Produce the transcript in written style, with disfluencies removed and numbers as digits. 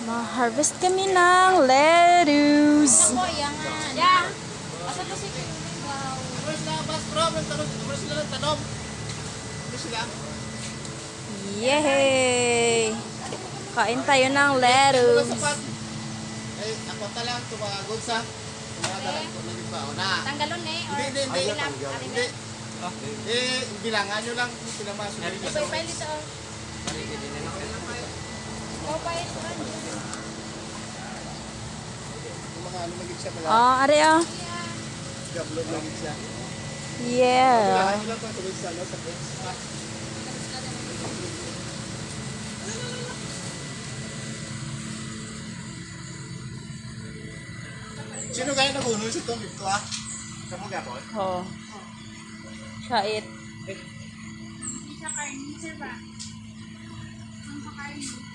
Ma-harvest kami ng lettuce. Yay! Kain tayo ng lettuce. Eh, ako talang tumagod sa tumadalan ko na ba na. Tanggalon eh. Hindi. Eh, bilangan nyo lang pinamaso. Ibay pa dito. Ikaw pa ito. Yung mga ano magig siya pala. Ari Gablog magig siya. Yeah. Bilangan nyo lang kung tuloy sa ano sa pets. Sino kaya naguno sa itong ito ah? Kamu gapon? Oh. Siya it. Isa karni, sir ba? Ang sa karni.